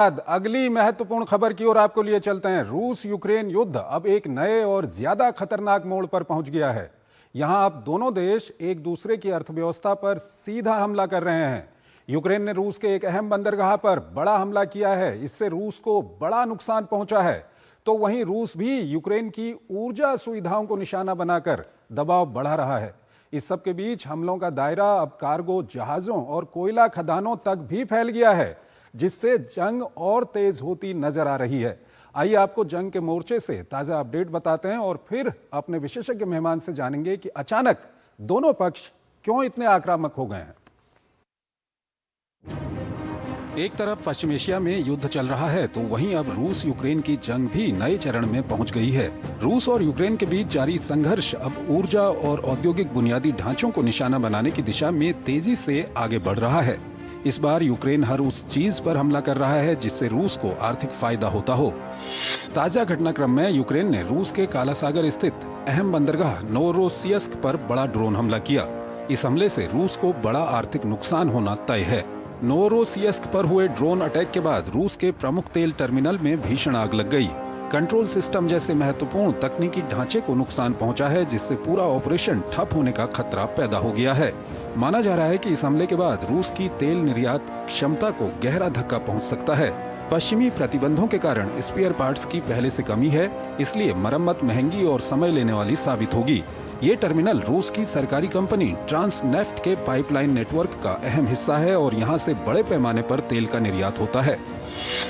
बाद अगली महत्वपूर्ण खबर की ओर आपको लिए चलते हैं। रूस यूक्रेन युद्ध अब एक नए और ज्यादा खतरनाक मोड़ पर पहुंच गया है। यहां अब दोनों देश एक दूसरे की अर्थव्यवस्था पर सीधा हमला कर रहे हैं। यूक्रेन ने रूस के एक अहम बंदरगाह पर बड़ा हमला किया है। इससे रूस को बड़ा नुकसान पहुंचा है। तो वहीं रूस भी यूक्रेन की ऊर्जा सुविधाओं को निशाना बनाकर दबाव बढ़ा रहा है। इस सब के बीच हमलों का दायरा अब कार्गो जहाजों और कोयला खदानों तक भी फैल गया है, जिससे जंग और तेज होती नजर आ रही है। आइए आपको जंग के मोर्चे से ताजा अपडेट बताते हैं और फिर अपने विशेषज्ञ मेहमान से जानेंगे कि अचानक दोनों पक्ष क्यों इतने आक्रामक हो गए हैं। एक तरफ पश्चिम एशिया में युद्ध चल रहा है, तो वहीं अब रूस यूक्रेन की जंग भी नए चरण में पहुंच गई है। रूस और यूक्रेन के बीच जारी संघर्ष अब ऊर्जा और औद्योगिक बुनियादी ढांचों को निशाना बनाने की दिशा में तेजी से आगे बढ़ रहा है। इस बार यूक्रेन हर उस चीज पर हमला कर रहा है जिससे रूस को आर्थिक फायदा होता हो। ताजा घटनाक्रम में यूक्रेन ने रूस के काला सागर स्थित अहम बंदरगाह नोवरोसिस्क पर बड़ा ड्रोन हमला किया। इस हमले से रूस को बड़ा आर्थिक नुकसान होना तय है। नोवरोसिस्क पर हुए ड्रोन अटैक के बाद रूस के प्रमुख तेल टर्मिनल में भीषण आग लग गई। कंट्रोल सिस्टम जैसे महत्वपूर्ण तकनीकी ढांचे को नुकसान पहुंचा है, जिससे पूरा ऑपरेशन ठप होने का खतरा पैदा हो गया है। माना जा रहा है कि इस हमले के बाद रूस की तेल निर्यात क्षमता को गहरा धक्का पहुंच सकता है। पश्चिमी प्रतिबंधों के कारण स्पेयर पार्ट्स की पहले से कमी है, इसलिए मरम्मत महंगी और समय लेने वाली साबित होगी। ये टर्मिनल रूस की सरकारी कंपनी ट्रांसनेफ्ट के पाइपलाइन नेटवर्क का अहम हिस्सा है और यहाँ से बड़े पैमाने पर तेल का निर्यात होता है।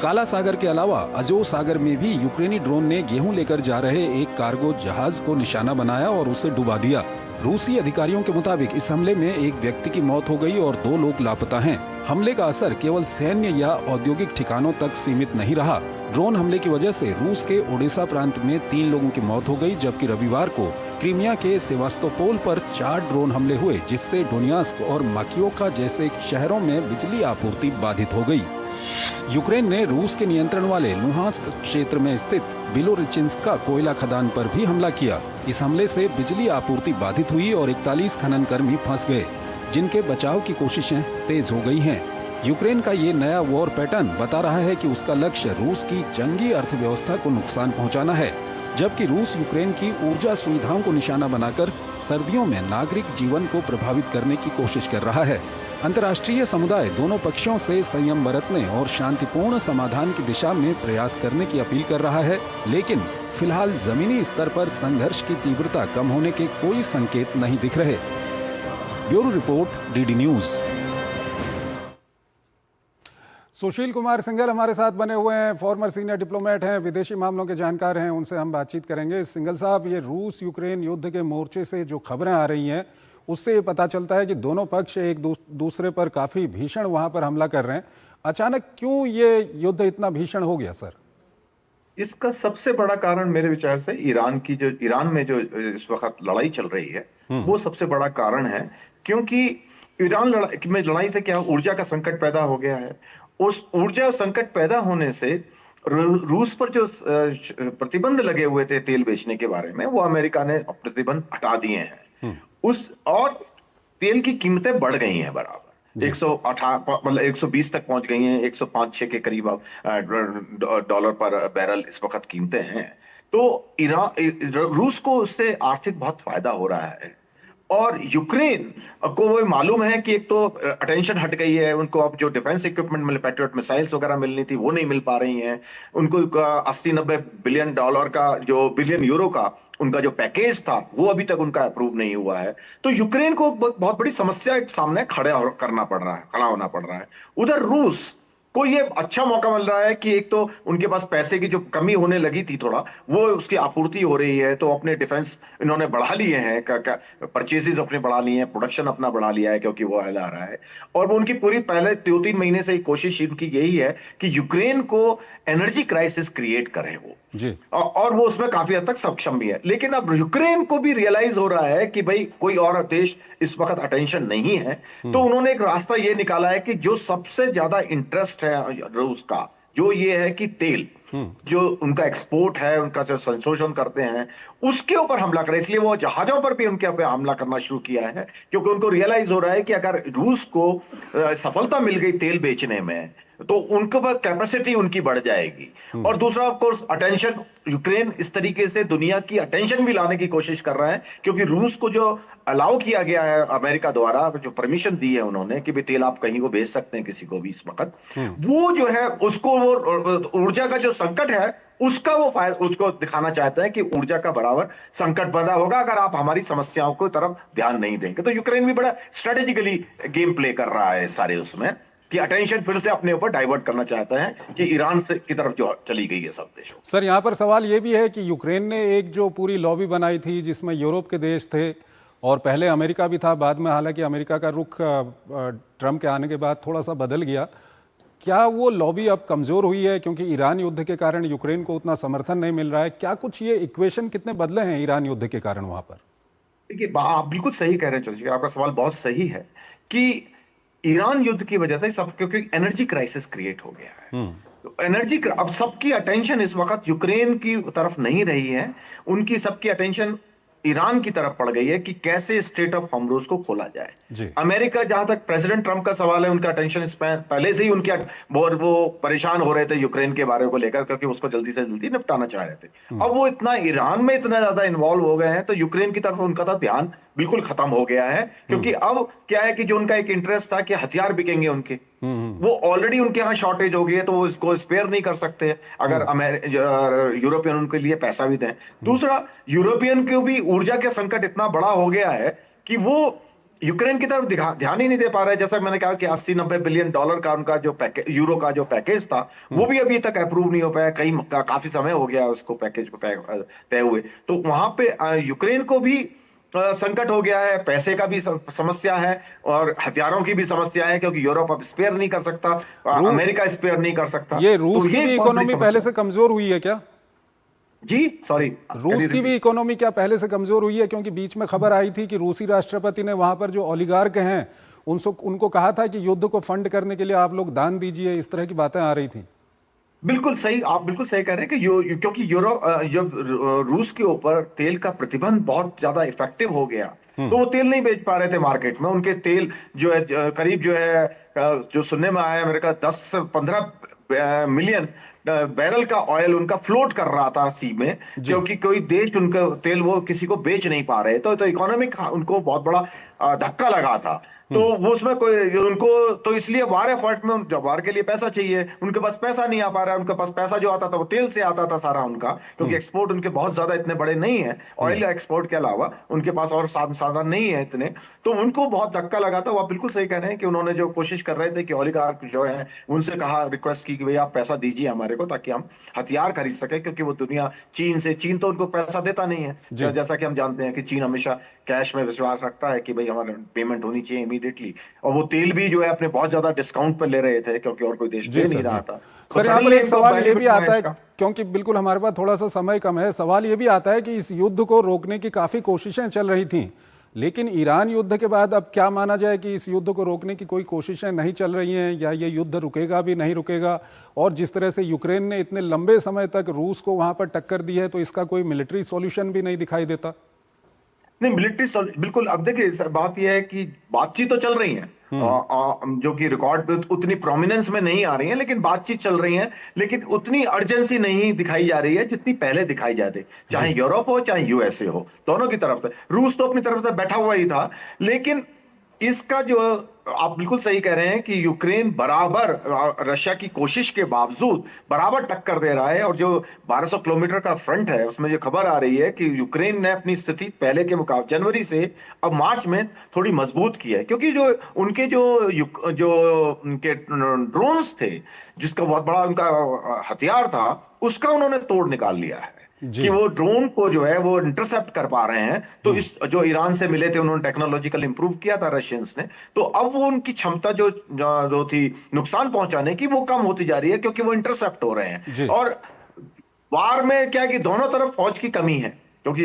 काला सागर के अलावा अजोव सागर में भी यूक्रेनी ड्रोन ने गेहूं लेकर जा रहे एक कार्गो जहाज को निशाना बनाया और उसे डुबा दिया। रूसी अधिकारियों के मुताबिक इस हमले में एक व्यक्ति की मौत हो गई और 2 लोग लापता हैं। हमले का असर केवल सैन्य या औद्योगिक ठिकानों तक सीमित नहीं रहा। ड्रोन हमले की वजह से रूस के ओडेसा प्रांत में 3 लोगों की मौत हो गई, जबकि रविवार को क्रीमिया के सेवास्तोपोल पर 4 ड्रोन हमले हुए, जिससे डोनियास्क और माकियोका जैसे शहरों में बिजली आपूर्ति बाधित हो गई। यूक्रेन ने रूस के नियंत्रण वाले लुहांस्क क्षेत्र में स्थित बिलोरिचिंस्का कोयला खदान पर भी हमला किया। इस हमले से बिजली आपूर्ति बाधित हुई और 41 खनन कर्मी फंस गए, जिनके बचाव की कोशिशें तेज हो गई हैं। यूक्रेन का ये नया वॉर पैटर्न बता रहा है कि उसका लक्ष्य रूस की जंगी अर्थव्यवस्था को नुकसान पहुंचाना है, जबकि रूस यूक्रेन की ऊर्जा सुविधाओं को निशाना बनाकर सर्दियों में नागरिक जीवन को प्रभावित करने की कोशिश कर रहा है। अंतर्राष्ट्रीय समुदाय दोनों पक्षों से संयम बरतने और शांतिपूर्ण समाधान की दिशा में प्रयास करने की अपील कर रहा है, लेकिन फिलहाल जमीनी स्तर पर संघर्ष की तीव्रता कम होने के कोई संकेत नहीं दिख रहे। Bureau report, DD news. Sushil Kumar Singhal हमारे साथ बने हुए हैं, फॉर्मर सीनियर डिप्लोमेट हैं, विदेशी मामलों के जानकार हैं, उनसे हम बातचीत करेंगे। सिंघल साहब, ये रूस यूक्रेन युद्ध के मोर्चे से जो खबरें आ रही हैं, उससे ये पता चलता है कि दोनों पक्ष एक दूसरे पर काफी भीषण वहां पर हमला कर रहे हैं। अचानक क्यों ये युद्ध इतना भीषण हो गया सर? इसका सबसे बड़ा कारण मेरे विचार से ईरान में जो इस वक्त लड़ाई चल रही है, वो सबसे बड़ा कारण है। क्योंकि में लड़ाई से क्या ऊर्जा का संकट पैदा हो गया है। उस ऊर्जा संकट पैदा होने से रूस पर जो प्रतिबंध लगे हुए थे तेल बेचने के बारे में, वो अमेरिका ने प्रतिबंध हटा दिए हैं। और तेल की कीमतें बढ़ गई हैं बराबर 118 मतलब 120 तक पहुंच गई हैं। 105-6 के करीब डॉलर पर बैरल इस वक्त कीमतें हैं। तो रूस को उससे आर्थिक बहुत फायदा हो रहा है। और यूक्रेन को वो मालूम है कि एक तो अटेंशन हट गई है, उनको अब जो डिफेंस इक्विपमेंट मिले, पैट्रियट मिसाइल्स वगैरह मिलनी थी, वो नहीं मिल पा रही हैं। उनको 80-90 बिलियन डॉलर का जो बिलियन यूरो का उनका जो पैकेज था, वो अभी तक उनका अप्रूव नहीं हुआ है। तो यूक्रेन को बहुत बड़ी समस्या के सामने खड़ा होना पड़ रहा है। उधर रूस को ये अच्छा मौका मिल रहा है कि एक तो उनके पास पैसे की जो कमी होने लगी थी थोड़ा, वो उसकी आपूर्ति हो रही है। तो अपने डिफेंस इन्होंने बढ़ा लिए हैं, परचेजेस अपने बढ़ा लिए हैं, प्रोडक्शन अपना बढ़ा लिया है, क्योंकि वो आ रहा है। और वो उनकी पूरी पहले 2-3 महीने से कोशिश इनकी यही है कि यूक्रेन को एनर्जी क्राइसिस क्रिएट करे वो जी। और वो उसमें काफी हद तक सक्षम भी है। लेकिन अब यूक्रेन को भी रियलाइज हो रहा है कि भाई कोई और देश इस वक्त अटेंशन नहीं है। तो उन्होंने एक रास्ता ये निकाला है कि जो सबसे ज्यादा इंटरेस्ट है रूस का, जो ये है कि तेल जो उनका एक्सपोर्ट है, उनका जो संशोधन करते हैं, उसके ऊपर हमला करें। इसलिए वो जहाजों पर भी उनके ऊपर हमला करना शुरू किया है, क्योंकि उनको रियलाइज हो रहा है कि अगर रूस को सफलता मिल गई तेल बेचने में, तो उनके पास कैपेसिटी उनकी बढ़ जाएगी। और दूसरा ऑफ कोर्स अटेंशन, यूक्रेन इस तरीके से दुनिया की अटेंशन भी लाने की कोशिश कर रहा है, क्योंकि रूस को जो अलाउ किया गया है अमेरिका द्वारा, जो परमिशन दी है उन्होंने कि भी तेल आप कहीं को भेज सकते हैं किसी को भी इस वक्त, वो जो है उसको, वो ऊर्जा का जो संकट है उसका वो फायदा उसको दिखाना चाहता है कि ऊर्जा का बराबर संकट पैदा होगा अगर आप हमारी समस्याओं को तरफ ध्यान नहीं देंगे। तो यूक्रेन भी बड़ा स्ट्रेटेजिकली गेम प्ले कर रहा है सारे उसमें, कि अटेंशन फिर से अपने ऊपर डाइवर्ट करना चाहता है कि ईरान से की तरफ जो चली गई है सब देशों। सर, यहाँ पर सवाल ये भी है कि यूक्रेन ने एक जो पूरी लॉबी बनाई थी जिसमें यूरोप के देश थे और पहले अमेरिका भी था, बाद में हालांकि अमेरिका का रुख ट्रंप के आने के बाद थोड़ा सा बदल गया, क्या वो लॉबी अब कमज़ोर हुई है क्योंकि ईरान युद्ध के कारण यूक्रेन को उतना समर्थन नहीं मिल रहा है? क्या कुछ ये इक्वेशन कितने बदले हैं ईरान युद्ध के कारण वहाँ पर? देखिए, आप बिल्कुल सही कह रहे हैं चंद्रशेखर, आपका सवाल बहुत सही है कि ईरान युद्ध की वजह से सब, क्योंकि एनर्जी क्राइसिस क्रिएट हो गया है, तो अब सबकी अटेंशन इस वक्त यूक्रेन की तरफ नहीं रही है, उनकी सबकी अटेंशन ईरान की तरफ पड़ गई है कि कैसे स्टेट ऑफ हॉर्मुज़ को खोला जाए। जी। अमेरिका, जहां तक प्रेसिडेंट ट्रंप का सवाल है, उनका अटेंशन स्पैन पहले से ही उनके वो परेशान हो रहे थे यूक्रेन के बारे को लेकर, क्योंकि उसको जल्दी से जल्दी निपटाना चाह रहे थे। अब वो इतना ईरान में इतना ज्यादा इन्वॉल्व हो गए हैं, तो यूक्रेन की तरफ उनका तो ध्यान बिल्कुल खत्म हो गया है, क्योंकि अब क्या है कि जो उनका एक इंटरेस्ट था कि हथियार बिकेंगे उनके, वो ऑलरेडी उनके यहाँ शॉर्टेज हो गई है, तो वो इसको स्पेयर नहीं कर सकते अगर यूरोपियन उनके लिए पैसा भी दें। दूसरा, यूरोपियन को भी ऊर्जा के संकट इतना बड़ा हो गया है कि वो यूक्रेन की तरफ ध्यान ही नहीं दे पा रहे। जैसा मैंने कहा कि 80-90 बिलियन डॉलर का उनका जो पैकेज, यूरो का जो पैकेज था, वो भी अभी तक अप्रूव नहीं हो पाया, काफी समय हो गया उसको पैकेज को तय हुए। तो वहां पे यूक्रेन को भी संकट हो गया है, पैसे का भी समस्या है और हथियारों की भी समस्या है, क्योंकि यूरोप अब स्पेयर नहीं कर सकता, अमेरिका स्पेयर नहीं कर सकता। ये तो रूस की ये भी एक बहुत बड़ी इकोनॉमी पहले समस्या से कमजोर हुई है क्या? जी, सॉरी, रूस की भी इकोनॉमी क्या पहले से कमजोर हुई है? क्योंकि बीच में खबर आई थी कि रूसी राष्ट्रपति ने वहां पर जो ओलिगार्क हैं उनको कहा था कि युद्ध को फंड करने के लिए आप लोग दान दीजिए, इस तरह की बातें आ रही थी। बिल्कुल सही, आप बिल्कुल सही कह रहे हैं कि क्योंकि जब रूस के ऊपर तेल का प्रतिबंध बहुत ज्यादा इफेक्टिव हो गया, तो वो तेल नहीं बेच पा रहे थे मार्केट में। उनके तेल जो है करीब जो है जो सुनने में आया मेरे का 10 से 15 मिलियन बैरल का ऑयल उनका फ्लोट कर रहा था सी में, क्योंकि कोई देश उनका तेल वो किसी को बेच नहीं पा रहे। तो इकोनॉमिक उनको बहुत बड़ा धक्का लगा था। तो वो उसमें कोई उनको, तो इसलिए वार एफर्ट में, जब वार के लिए पैसा चाहिए, उनके पास पैसा नहीं आ पा रहा है। उनके पास पैसा जो आता था वो तेल से आता था सारा उनका, क्योंकि एक्सपोर्ट उनके बहुत ज्यादा इतने बड़े नहीं है, ऑयल एक्सपोर्ट के अलावा उनके पास और साधन नहीं है इतने। तो उनको बहुत धक्का लगा था। वो आप बिल्कुल सही कह रहे हैं कि उन्होंने जो कोशिश कर रहे थे कि ओलिगार्क जो है उनसे कहा, रिक्वेस्ट की कि भाई आप पैसा दीजिए हमारे को, ताकि हम हथियार खरीद सके, क्योंकि वो दुनिया चीन तो उनको पैसा देता नहीं है। जैसा कि हम जानते हैं कि चीन हमेशा कैश में विश्वास रखता है कि भाई हमारे पेमेंट होनी चाहिए इमीडिएटली, और वो तेल भी जो है अपने बहुत ज्यादा डिस्काउंट पर ले रहे थे, क्योंकि और कोई देश दे नहीं रहा था। सर, यहाँ पर एक सवाल ये भी आता है, क्योंकि बिल्कुल हमारे पास थोड़ा सा समय कम है, सवाल ये भी आता है कि इस युद्ध को रोकने की काफी कोशिशें चल रही थी, लेकिन ईरान युद्ध के बाद अब क्या माना जाए कि इस युद्ध को रोकने की कोई कोशिशें नहीं चल रही हैं, या ये युद्ध रुकेगा भी नहीं रुकेगा? और जिस तरह से यूक्रेन ने इतने लंबे समय तक रूस को वहां पर टक्कर दी है, तो इसका कोई मिलिट्री सॉल्यूशन भी नहीं दिखाई देता? नहीं, मिलिट्री बिल्कुल। अब देखिए, बात यह है कि बातचीत तो चल रही है, जो कि रिकॉर्ड पे उतनी प्रोमिनेंस में नहीं आ रही है, लेकिन बातचीत चल रही है। लेकिन उतनी अर्जेंसी नहीं दिखाई जा रही है जितनी पहले दिखाई जाती, चाहे यूरोप हो चाहे यूएसए हो, दोनों की तरफ से। रूस तो अपनी तरफ से बैठा हुआ ही था, लेकिन इसका जो, आप बिल्कुल सही कह रहे हैं कि यूक्रेन बराबर रशिया की कोशिश के बावजूद बराबर टक्कर दे रहा है। और जो 1200 किलोमीटर का फ्रंट है, उसमें जो खबर आ रही है कि यूक्रेन ने अपनी स्थिति पहले के मुकाबले जनवरी से अब मार्च में थोड़ी मजबूत की है, क्योंकि जो उनके जो उनके ड्रोन्स थे, जिसका बहुत बड़ा उनका हथियार था, उसका उन्होंने तोड़ निकाल लिया है कि वो ड्रोन को जो है वो इंटरसेप्ट कर पा रहे हैं। तो इस जो ईरान से मिले थे, उन्होंने टेक्नोलॉजिकल इंप्रूव किया था रशियंस ने, तो अब वो उनकी क्षमता जो थी नुकसान पहुंचाने की, वो कम होती जा रही है, क्योंकि वो इंटरसेप्ट हो रहे हैं। और वार में क्या है कि दोनों तरफ फौज की कमी है, क्योंकि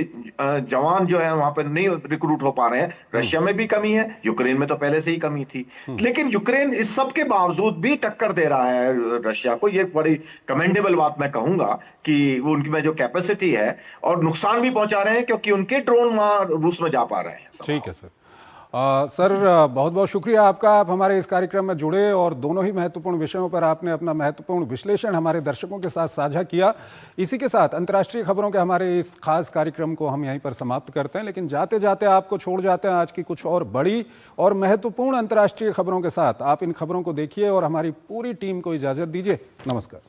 जवान जो है वहां पर नहीं रिक्रूट हो पा रहे हैं। रशिया में भी कमी है, यूक्रेन में तो पहले से ही कमी थी, लेकिन यूक्रेन इस सब के बावजूद भी टक्कर दे रहा है रशिया को। ये बड़ी कमेंडेबल बात मैं कहूंगा कि वो उनकी में जो कैपेसिटी है, और नुकसान भी पहुंचा रहे हैं, क्योंकि उनके ड्रोन वहां रूस में जा पा रहे हैं। ठीक है सर। सर बहुत बहुत शुक्रिया आपका, आप हमारे इस कार्यक्रम में जुड़े और दोनों ही महत्वपूर्ण विषयों पर आपने अपना महत्वपूर्ण विश्लेषण हमारे दर्शकों के साथ साझा किया। इसी के साथ अंतर्राष्ट्रीय खबरों के हमारे इस खास कार्यक्रम को हम यहीं पर समाप्त करते हैं, लेकिन जाते जाते आपको छोड़ जाते हैं आज की कुछ और बड़ी और महत्वपूर्ण अंतर्राष्ट्रीय खबरों के साथ। आप इन खबरों को देखिए और हमारी पूरी टीम को इजाज़त दीजिए। नमस्कार।